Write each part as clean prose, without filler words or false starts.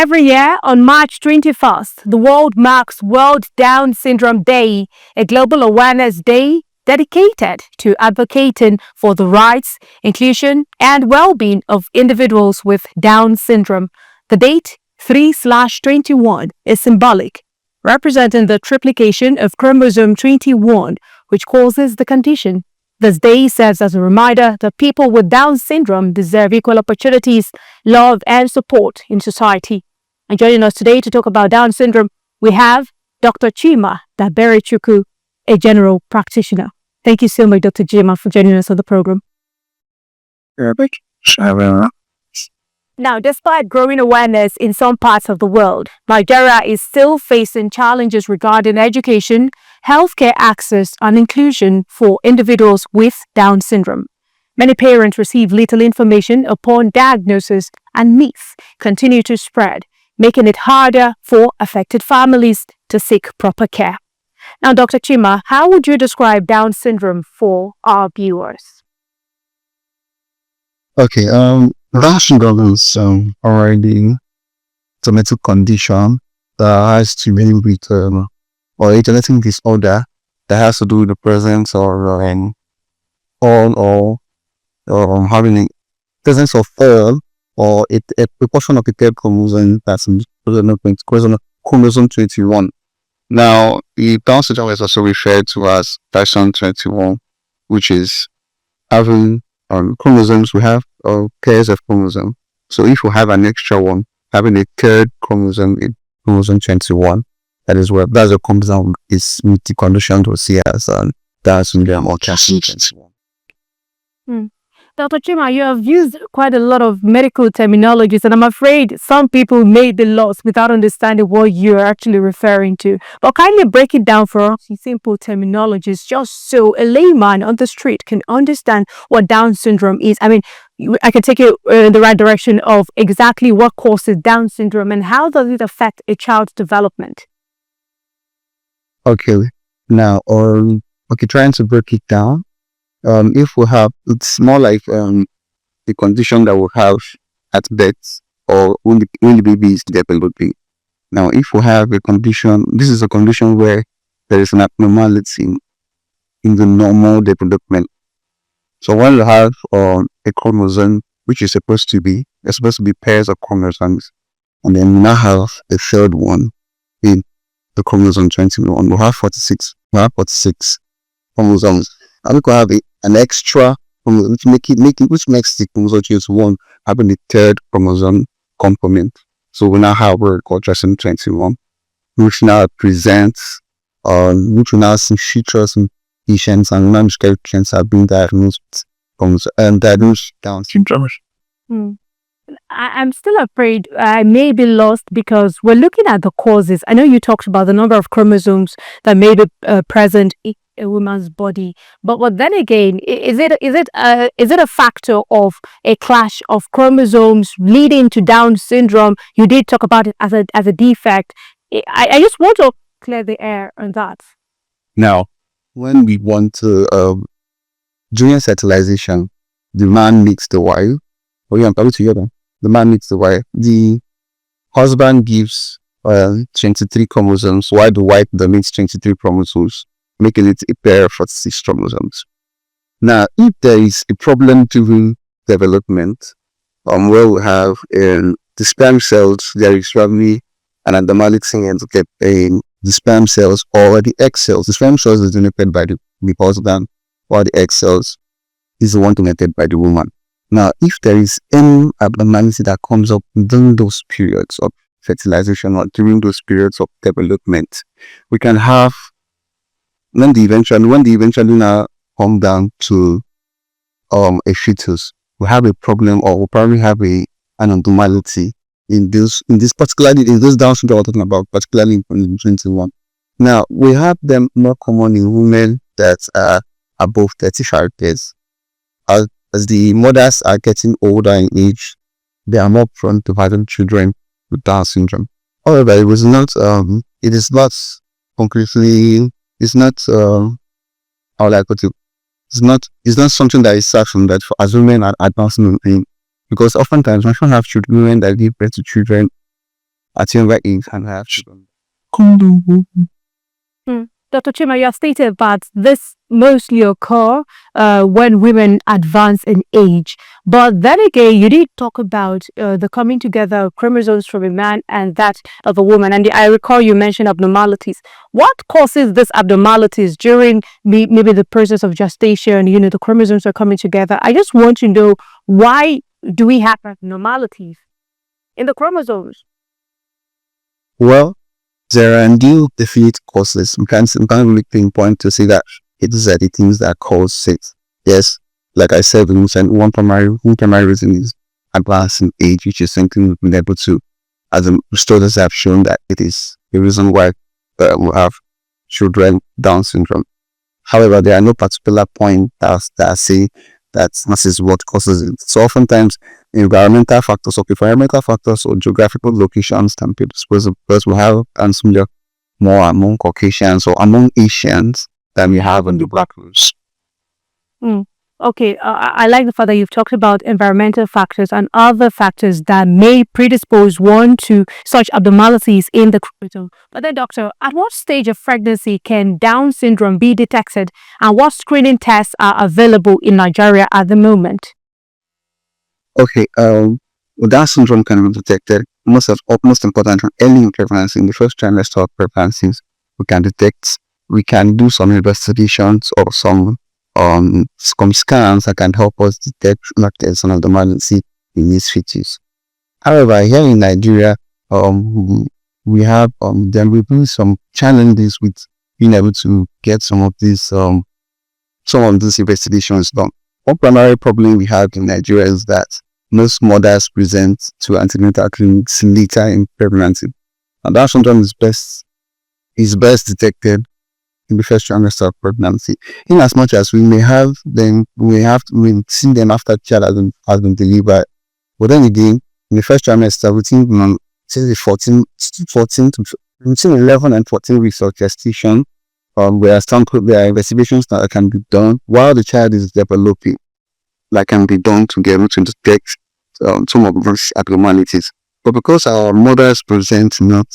Every year on March 21st, the world marks World Down Syndrome Day, a global awareness day dedicated to advocating for the rights, inclusion, and well-being of individuals with Down syndrome. The date, 3/21, is symbolic, representing the triplication of chromosome 21, which causes the condition. This day serves as a reminder that people with Down syndrome deserve equal opportunities, love, and support in society. And joining us today to talk about Down syndrome, we have Dr. Chima Daberechukwu, a general practitioner. Thank you so much, Dr. Chima, for joining us on the program. Now, despite growing awareness in some parts of the world, Nigeria is still facing challenges regarding education, healthcare access, and inclusion for individuals with Down syndrome. Many parents receive little information upon diagnosis, and myths continue to spread, making it harder for affected families to seek proper care. Now, Dr. Chima, how would you describe Down syndrome for our viewers? Okay, Down syndrome is already a medical condition that has to do with or a genetic disorder that has to do with the presence or having a presence of all or a proportion of the third chromosome that's chromosome 21. Now, the Down syndrome is also referred to as trisome 21, which is having chromosomes. We have pairs of chromosomes. So if we have an extra one, having a third chromosome in chromosome 21, that's a chromosome is with the condition to see as Down syndrome or trisome 21. Dr. Chima, you have used quite a lot of medical terminologies, and I'm afraid some people may be lost without understanding what you're actually referring to. But kindly break it down for us in simple terminologies, just so a layman on the street can understand what Down syndrome is. I mean, I can take you in the right direction of exactly what causes Down syndrome and how does it affect a child's development. Okay, now, trying to break it down. If we have, it's more like the condition that we have at birth or when the baby is developing. Now, if we have a condition, this is a condition where there is an abnormality in the normal development. So when you have a chromosome, which is supposed to be pairs of chromosomes, and then we now have a third one in the chromosome 21. We have 46 chromosomes. And we could have an extra chromosome, which makes the chromosome 21 having the third chromosome component. So we now have what we call trisome 21, which now presents, which we now see features in patients and non-miscarriage patients have been diagnosed Down syndrome. I'm still afraid I may be lost because we're looking at the causes. I know you talked about the number of chromosomes that may be present in a woman's body, but then again, is it a factor of a clash of chromosomes leading to Down syndrome? You did talk about it as a defect. I just want to clear the air on that. Now, when we want to during fertilization, the man meets the wife. The man meets the wife. The husband gives 23 chromosomes, while the wife donates 23 chromosomes, making it a pair of 46 chromosomes. Now, if there is a problem during development, where we have the sperm cells, there is probably an abnormality in the sperm cells or the egg cells. The sperm cells is donated by the husband, while the egg cells is the one donated by the woman. Now, if there is any abnormality that comes up during those periods of fertilization or during those periods of development, we can have when they eventually now come down to a fetus, we have a problem, or we probably have an abnormality in those Down syndrome we're talking about, particularly in 21. Now, we have them more common in women that are above 35 years. As the mothers are getting older in age, they are more prone to having children with Down syndrome. However, it is not something that is certain that as women are advancing in, because oftentimes when you have children, women that give birth to children at younger age and have children. Dr. Chima, you have stated that this mostly occur when women advance in age. But then again, you did talk about the coming together of chromosomes from a man and that of a woman. And I recall you mentioned abnormalities. What causes these abnormalities during maybe the process of gestation? The chromosomes are coming together. I just want to know, why do we have abnormalities in the chromosomes? Well, there are new definite causes. We can't really pinpoint to say that it is the things that cause it. Yes, like I said, we mentioned one primary reason is advancing age, which is something we've been able to, as studies have shown, that it is the reason why we have children Down syndrome. However, there are no particular point that say that this is what causes it. So oftentimes, environmental factors or geographical locations can be disposed of, because we have similar more among Caucasians or among Asians than we have in the black groups. Okay, I like the fact that you've talked about environmental factors and other factors that may predispose one to such abnormalities in the chromosome. But then, doctor, at what stage of pregnancy can Down syndrome be detected, and what screening tests are available in Nigeria at the moment? Okay, Down syndrome can be detected most important early in pregnancy. In the first trimester of pregnancies, we can do some investigations or some scans that can help us detect like there's an abnormality in these fetus. However, here in Nigeria, we have there will be some challenges with being able to get some of these investigations done. One primary problem we have in Nigeria is that most mothers present to antenatal clinics later in pregnancy, and Down syndrome is best detected in the first trimester of pregnancy. In as much as we see them after child has been delivered, but then again, in the first trimester, within 11 and 14 weeks of gestation, there are investigations that can be done while the child is developing, that can be done to be able to detect some of those abnormalities. But because our mothers present not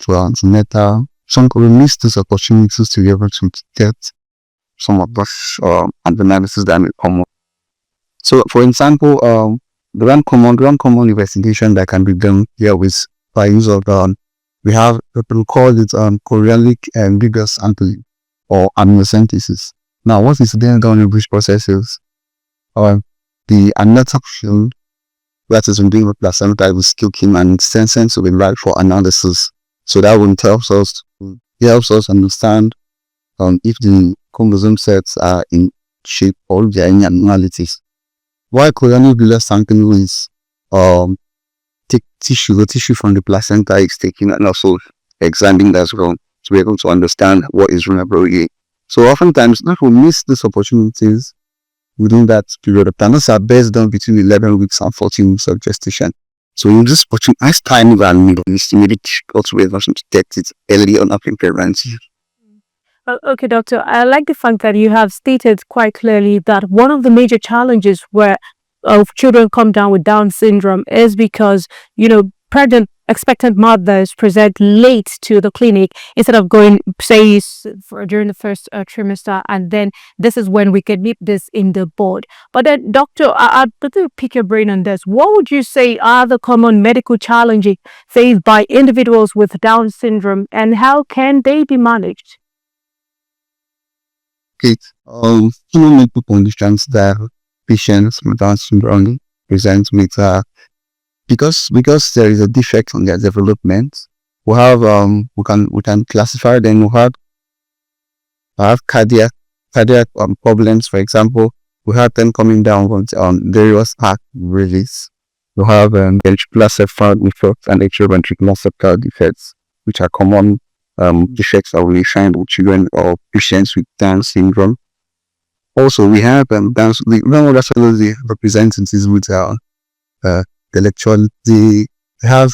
to antenatal, we miss these opportunities to be able to get some of those abnormalities that may come up. So, for example, the one common investigation that can be done here is by use of we have people call it chorionic ambiguous sampling or amniocentesis. Now, what is then done in which processes? The anatomical field that is being with placenta will still came and sent to be right for analysis. So that will helps us understand if the chromosome sets are in shape or there are any abnormalities. While chorionic sampling is take the tissue from the placenta is taken and also examined as well to be able to understand what is vulnerable. So oftentimes, if we miss these opportunities within that period of time, those are best done between 11 weeks and 14 weeks of gestation. So in this opportunity, as time and it's really difficult to be able to detect it early on in pregnancy. Well, okay, doctor, I like the fact that you have stated quite clearly that one of the major challenges where children come down with Down syndrome is because, pregnant expectant mothers present late to the clinic instead of going, say, during the first trimester, and then this is when we can nip this in the bud. But then, doctor, I'd like to pick your brain on this. What would you say are the common medical challenges faced by individuals with Down syndrome, and how can they be managed? Okay, common medical conditions that patients with Down syndrome present with because there is a defect on their development. We have we can classify them. We have cardiac problems. For example, we have them coming down on various heart release. We have ventricular septal defects and atrioventricular septal defects, which are common defects that we find with children or patients with Down syndrome. Also, we have the representatives with they have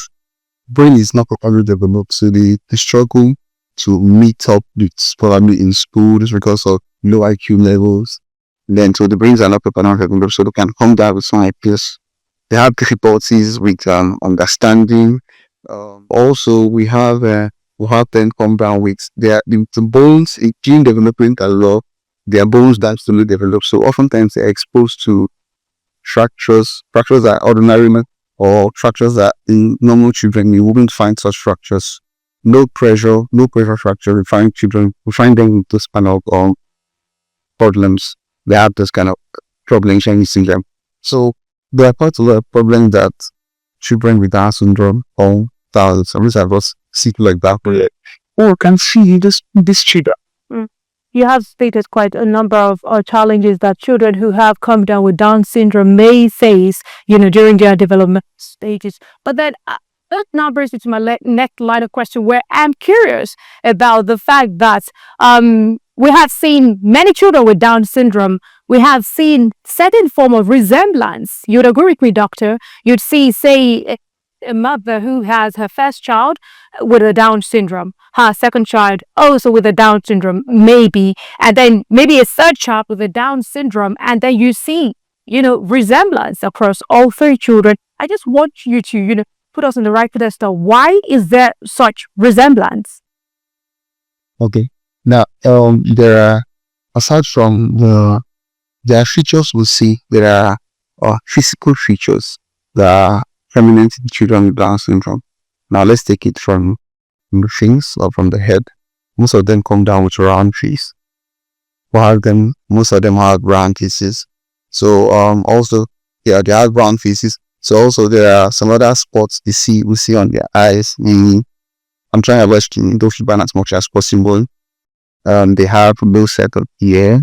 brain is not properly developed, so they struggle to meet up with probably in school just because of low IQ levels. Then so the brains are not properly developed, so they can come down with some ideas. They have difficulties with understanding Also, we have then come down with the bones in gene development as well. Their bones that slowly develop. So oftentimes they're exposed to fractures that are ordinary or fractures that in normal children you wouldn't find such fractures. No pressure fracture. We find them with this kind of problems. They have this kind of problems when you see them. So there are quite a lot of problems that children with Down syndrome or some of us see like that. Oh, can see this children. You have stated quite a number of challenges that children who have come down with Down syndrome may face, during their development stages. But then that now brings me to my next line of question, where I'm curious about the fact that we have seen many children with Down syndrome. We have seen certain form of resemblance. You'd agree with me, doctor? You'd see, say, a mother who has her first child with a Down syndrome, her second child also with a Down syndrome, maybe, and then maybe a third child with a Down syndrome, and then you see, resemblance across all three children. I just want you to, put us in the right pedestal. Why is there such resemblance? Okay. Now, there are, aside from there are features we see, there are physical features that are prominent in children with Down syndrome. Now, let's take it from the things or from the head. Most of them come down with round face. Most of them have round faces. So, also, they have round faces. So, also, there are some other spots we see on their eyes. I'm trying to avoid those as much as possible. They have a low set of ears.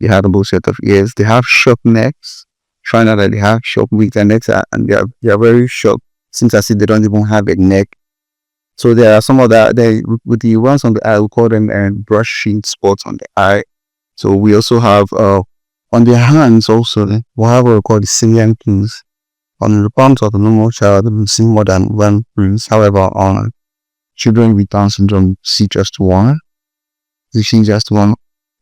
They have short necks. Find out that they have short with their necks and they are very short. Since I see they don't even have a neck. So there are some other with the ones on the eye, we call them brushing spots on the eye. So we also have on their hands also we have what we call the salient pins. On the palms of the normal child, we see more than one pins. However, on children with Down syndrome, see just one. You see just one.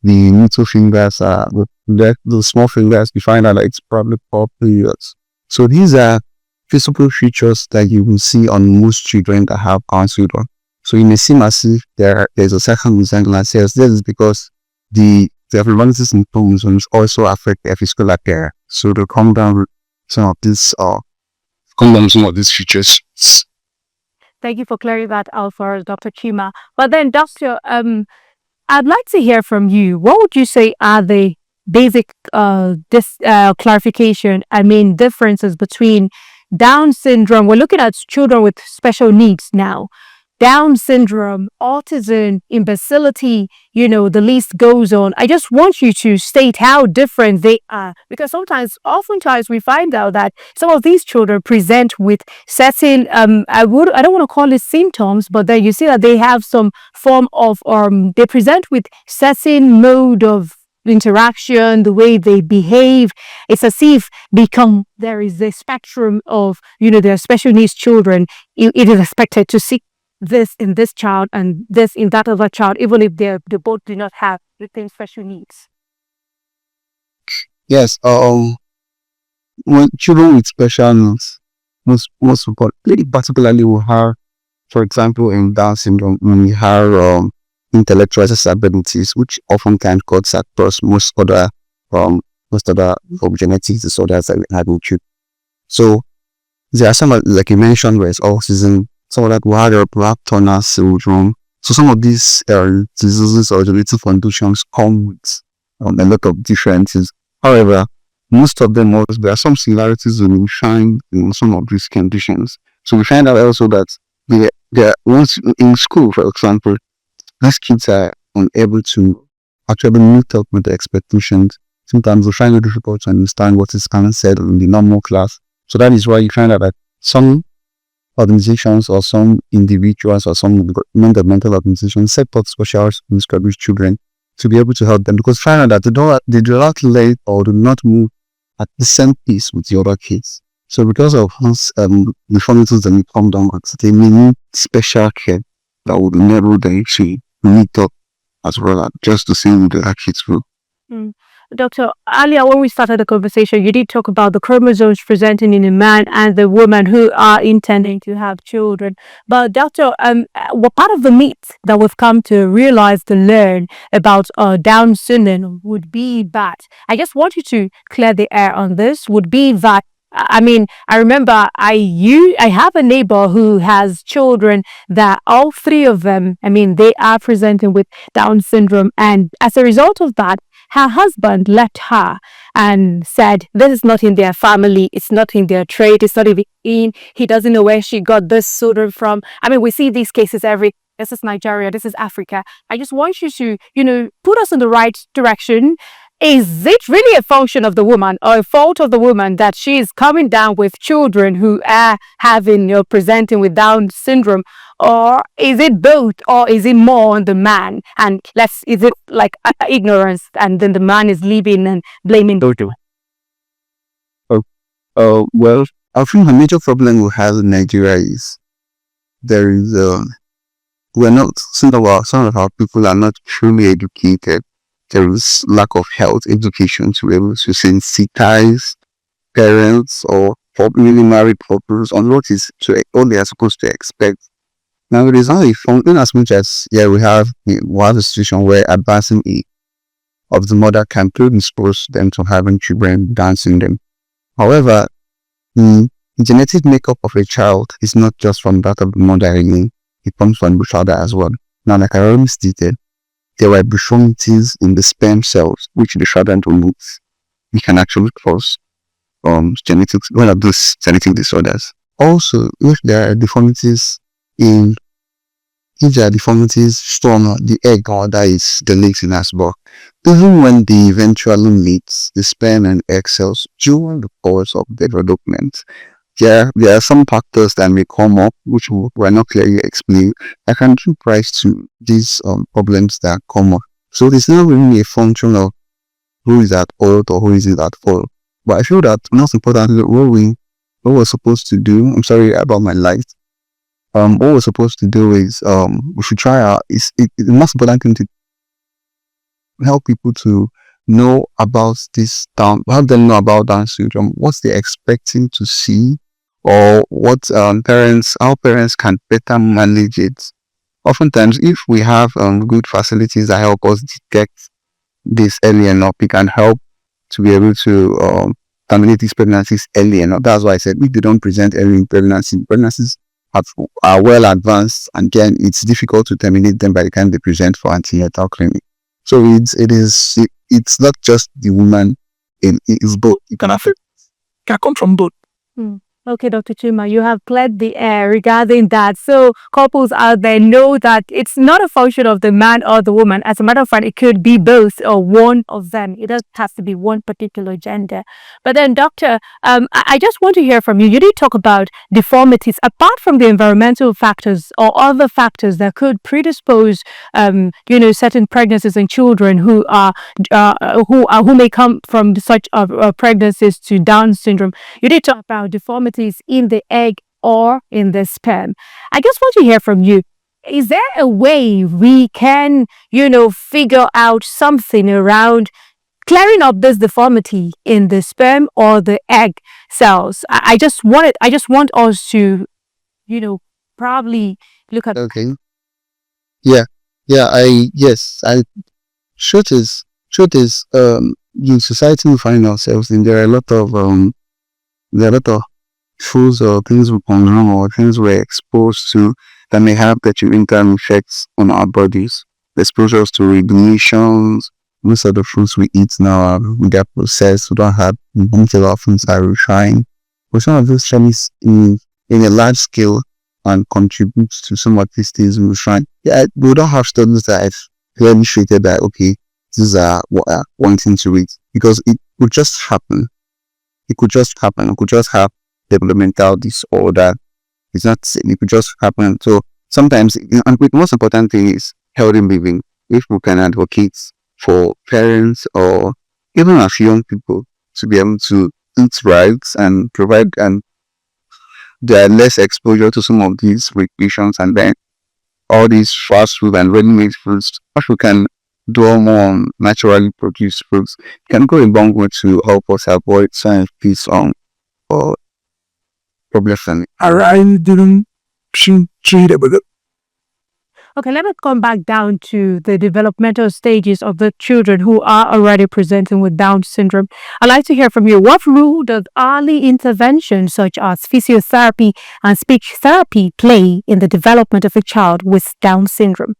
The little fingers are the small fingers. You find out that it's probably 4 periods. So these are physical features that you will see on most children that have Down syndrome. So you may seem as if there's a second resemblance. This is because the abnormalities in chromosomes also affect their physical appearance. So they come down with some of these features. Thank you for clearing that out for us, Dr. Chima. But then, Doctor, I'd like to hear from you. What would you say are the basic clarification, differences between Down syndrome? We're looking at children with special needs now. Down syndrome, autism, imbecility, the list goes on. I just want you to state how different they are, because oftentimes we find out that some of these children present with certain, I don't want to call it symptoms, but then you see that they have some form of, they present with certain mode of interaction, the way they behave. It's as if there is a spectrum of, their special needs children. It is expected to see this in this child and this in that other child, even if they both do not have the same special needs. Yes. When children with special needs, most particularly we have, for example, in Down syndrome, we have intellectual disabilities, which often can cause across most other genetic disorders that we have in children. So there are some, like you mentioned, where it's autism. Some of that we have Turner syndrome. So some of these diseases or genetic conditions come with a lot of differences. However, most of them, there are some similarities we find in some of these conditions. So we find out also that once in school, for example, these kids are unable to actually meet up with the expectations. Sometimes we find it difficult to understand what is kind of said in the normal class. So that is why you find out that some organizations or some individuals or some non-governmental organizations set up special schools for these children to be able to help them, because find out that they do not lay or do not move at the same pace with the other kids. So because of the deformities that may come down, they may need special care that would enable them to meet up as well, just the same with the other kids will. Doctor, earlier when we started the conversation, you did talk about the chromosomes presenting in a man and the woman who are intending to have children. But Doctor, what part of the myth that we've come to realize, to learn about Down syndrome would be that, I just want you to clear the air on this, would be that, I mean, I remember I have a neighbor who has children that all three of them, I mean, they are presenting with Down syndrome, and as a result of that, her husband left her and said, this is not in their family, it's not in their trade, it's not even in, he doesn't know where she got this children from. I mean, we see these cases this is Nigeria, this is Africa. I just want you to, put us in the right direction. Is it really a function of the woman or a fault of the woman that she is coming down with children who are presenting with Down syndrome? Or is it both, or is it more on the man? And is it like ignorance, and then the man is leaving and blaming both? Well, I think the major problem we have in Nigeria is there is some of our people are not truly educated. There is lack of health education to be able to sensitize parents or newly married couples on what they are supposed to expect. Now, it is not a function as much as we have a situation where advancing age of the mother can predispose them to having children Down syndrome. However, the genetic makeup of a child is not just from that of the mother alone; it comes from the father as well. Now, like I already stated, there were deformities in the sperm cells which the father removes. We can actually cause one of those genetic disorders. Also, if there are deformities from the egg, or that is the legs in us, but even when they eventually meet the sperm and egg cells during the course of development, there are some factors that may come up which were not clearly explained. I can give rise to these problems that come up. So it's not really a function of who is at fault or who isn't at fault. But I feel that most importantly, what we're supposed to do, I'm sorry about my light. What we're supposed to do is we should try it's the most important thing to help people to know about help them know about Down syndrome, what they're expecting to see, or what how parents can better manage it. Oftentimes, if we have good facilities that help us detect this early enough, we can help to be able to terminate these pregnancies early enough. That's why I said if they don't present early in pregnancies are well advanced, and then it's difficult to terminate them by the time they present for antenatal clinic. So it's not just the woman, it's both. It can come from both. Okay, Dr. Chima, you have cleared the air regarding that. So couples out there know that it's not a function of the man or the woman. As a matter of fact, it could be both or one of them. It doesn't have to be one particular gender. But then, Doctor, I just want to hear from you. You did talk about deformities. Apart from the environmental factors or other factors that could predispose, certain pregnancies and children who may come from such pregnancies to Down syndrome, you did talk about deformities in the egg or in the sperm. I just want to hear from you. Is there a way we can, figure out something around clearing up this deformity in the sperm or the egg cells? I just want us to, probably look at. Okay. Truth is, in society we find ourselves in, there are a lot of foods or things we consume or things we're exposed to that may have detrimental effects on our bodies. Exposures to radiations. Most of the foods we eat now are processed. We don't have a lot of foods that are refined. But some of those things in a large scale and contribute to some of these things we find. We don't have studies that have clearly stated that these are what are wanting to eat, because it could just happen. We could just have developmental disorder. It's not, it could just happen. So sometimes, and the most important thing is healthy living. If we can advocate for parents or even as young people to be able to eat right and provide, and there are less exposure to some of these recreations, and then all these fast food and ready-made foods, if we can dwell more on naturally produced fruits, can go a long way to help us avoid some of these or problems. I didn't treat about it. Okay, let me come back down to the developmental stages of the children who are already presenting with Down syndrome. I'd like to hear from you. What role does early intervention such as physiotherapy and speech therapy play in the development of a child with Down syndrome?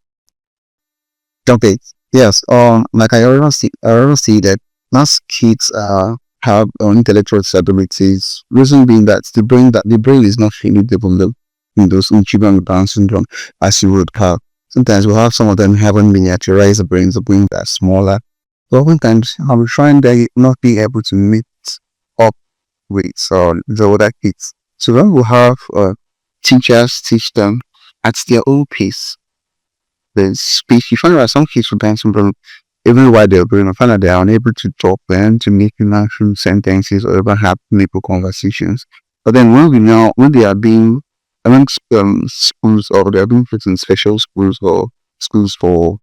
Okay. Yes. Like I already see that most kids have intellectual disabilities. Reason being that the brain is not fully developed in those children with Down syndrome as you would have. Sometimes we have some of them haven't miniaturized the brains, the brains that are smaller. So oftentimes I'm trying to not be able to meet up with the other kids. So then we have teachers teach them at their own pace. The speech, you find out some kids with Down syndrome, even while they're growing up, find out they are unable to talk and to make natural sentences or even have meaningful conversations. But then when they are being amongst schools, or they are being put in special schools or schools for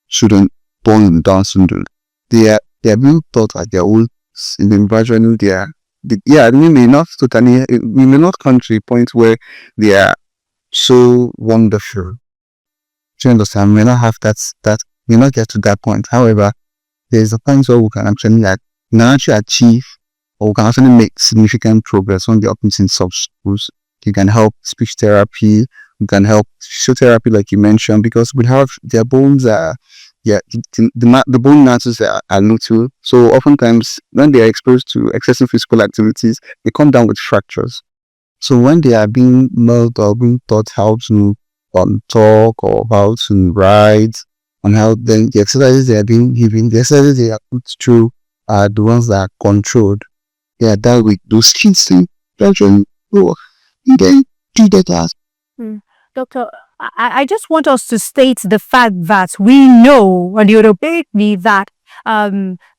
children born with Down syndrome, they are being taught at their own, and then gradually we may not come to a point where they are so wonderful. Do you understand? We may not have that we may not get to that point. However, there's a point where we can actually achieve, or we can actually make significant progress when they open in such schools. You can help speech therapy, you can help physiotherapy like you mentioned, because we have their bones the bone masses are little. So oftentimes when they are exposed to excessive physical activities, they come down with fractures. So when they are being molded or being taught how to talk or how to write, and how then the exercises they are being given, the exercises they are put through are the ones that are controlled. They are dealt with those kids to gradually go. Then do that. Doctor, I just want us to state the fact that we know, and you'd obey me, that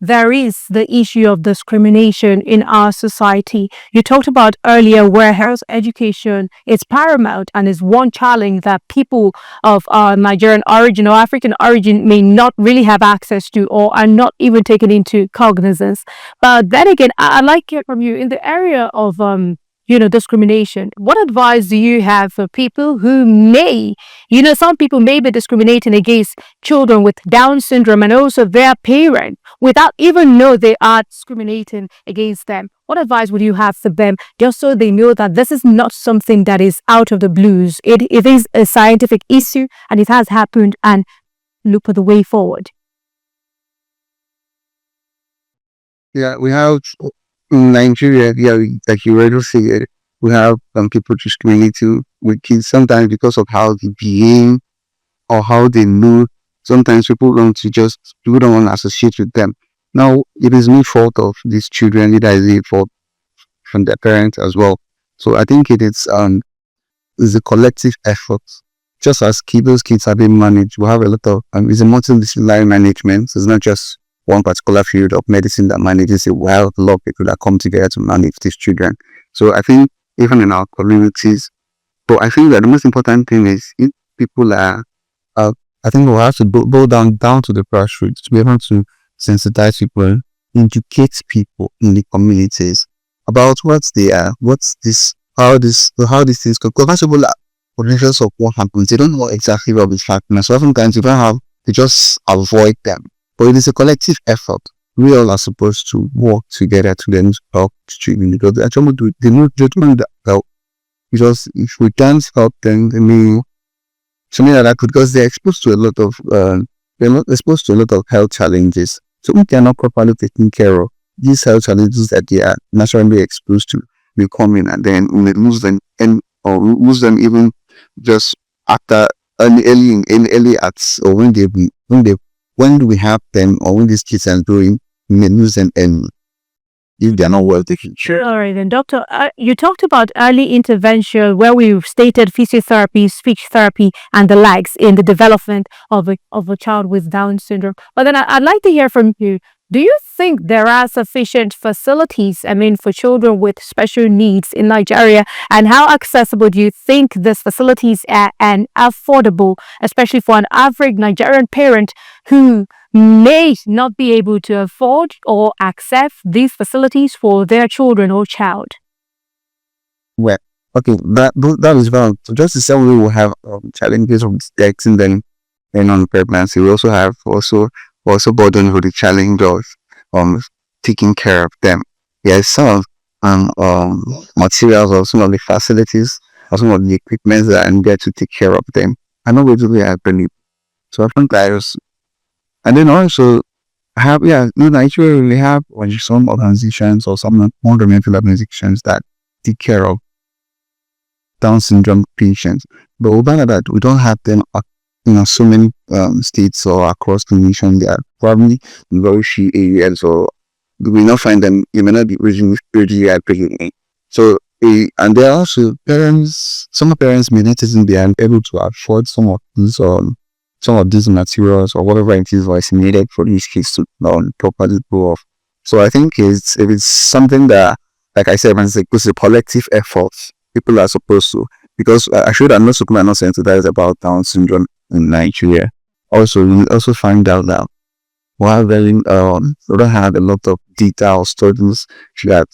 there is the issue of discrimination in our society. You talked about earlier where health education is paramount and is one challenge that people of Nigerian origin or African origin may not really have access to, or are not even taken into cognizance. But then again, I'd like to hear from you in the area of discrimination. What advice do you have for people who may, some people may be discriminating against children with Down syndrome and also their parent without even know they are discriminating against them? What advice would you have for them, just so they know that this is not something that is out of the blues? It is a scientific issue and it has happened, and look for the way forward. Yeah, we have in Nigeria, like you already said, we have people discriminating with kids sometimes because of how they behave or how they look. Sometimes people don't want to associate with them. Now, it is no fault of these children, it is a fault from their parents as well. So I think it's a collective effort. Just as those kids are being managed, we have a lot of it's a multidisciplinary management. So it's not just one particular field of medicine that manages it. We have a lot of people that come together to manage these children. So I think even in our communities, but I think that the most important thing is if people are, I think we'll have to go down to the grassroots to be able to sensitize people, educate people in the communities about what they are, how these things go. Because most people are potentials of what happens. They don't know exactly what is happening. So oftentimes they just avoid them. But it is a collective effort. We all are supposed to work together to then help children, because they actually do that help. Because if we can't help them, I mean, something like that, because they're exposed to a lot of health challenges. So we cannot properly taken care of these health challenges that they are naturally exposed to will come in, and then we may lose them, or lose them even just after early acts, or when we have them, or when these kids are growing, we may lose them early if they are not well taken care of. All right, then, Doctor, you talked about early intervention where we've stated physiotherapy, speech therapy, and the likes in the development of a child with Down syndrome. But then I'd like to hear from you. Do you think there are sufficient facilities, for children with special needs in Nigeria? And how accessible do you think these facilities are and affordable, especially for an average Nigerian parent who may not be able to afford or access these facilities for their children or child. Well, okay, that is valid. So just the same way we have challenges of getting them in on pregnancy, we also have also burdened with the challenge of taking care of them. Yes, some materials or some of the facilities or some of the equipment that are needed to take care of them are not readily available. So I think that is, and then also Nigeria really have some organizations or some non-governmental organizations that take care of Down syndrome patients. But over that, we don't have them so many states or across the nation. They are probably in very few areas, or we will not find them. You may not be readily available. So and there are also parents. Some parents may not even be able to afford some of these materials or whatever it is was needed for these kids to properly grow up. So I think it's something that, like I said, it's a collective effort. People are supposed to, because I should have most people are not sensitized about Down syndrome in Nigeria. Also, you also find out that while we don't have a lot of data or studies that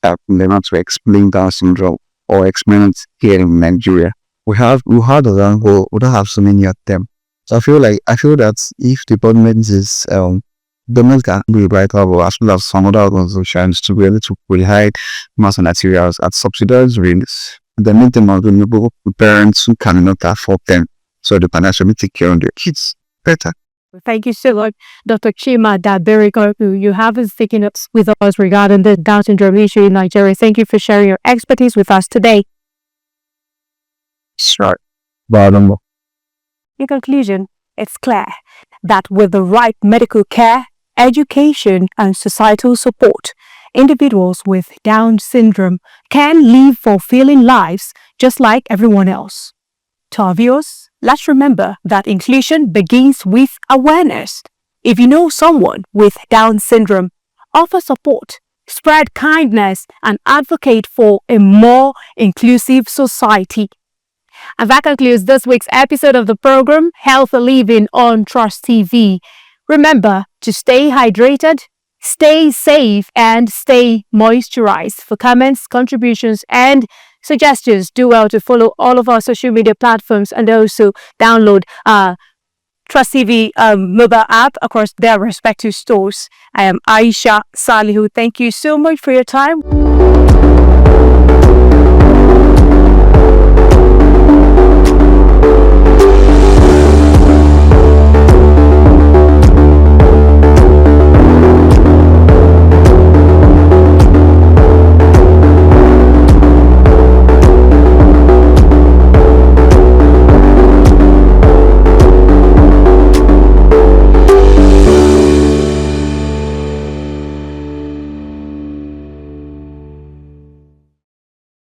have been able to explain Down syndrome or explain it here in Nigeria. We had around, but we don't have so many of them. So I feel that if the government is government can be vital, as well as some other organizations, to be able to provide mass materials at subsidized rates, the maintenance of vulnerable parents who cannot afford them, so they can actually take care of their kids better. Thank you so much, Dr. Chima Daberechukwu. You have been speaking up with us regarding the Down syndrome issue in Nigeria. Thank you for sharing your expertise with us today. Sure. In conclusion, it's clear that with the right medical care, education, and societal support, individuals with Down syndrome can live fulfilling lives just like everyone else. To our viewers, let's remember that inclusion begins with awareness. If you know someone with Down syndrome, offer support, spread kindness, and advocate for a more inclusive society. And that concludes this week's episode of the program, Healthy Living on Trust TV. Remember to stay hydrated, stay safe, and stay moisturized. For comments, contributions, and suggestions, do well to follow all of our social media platforms and also download Trust TV mobile app across their respective stores. I am Aisha Salihu. Thank you so much for your time.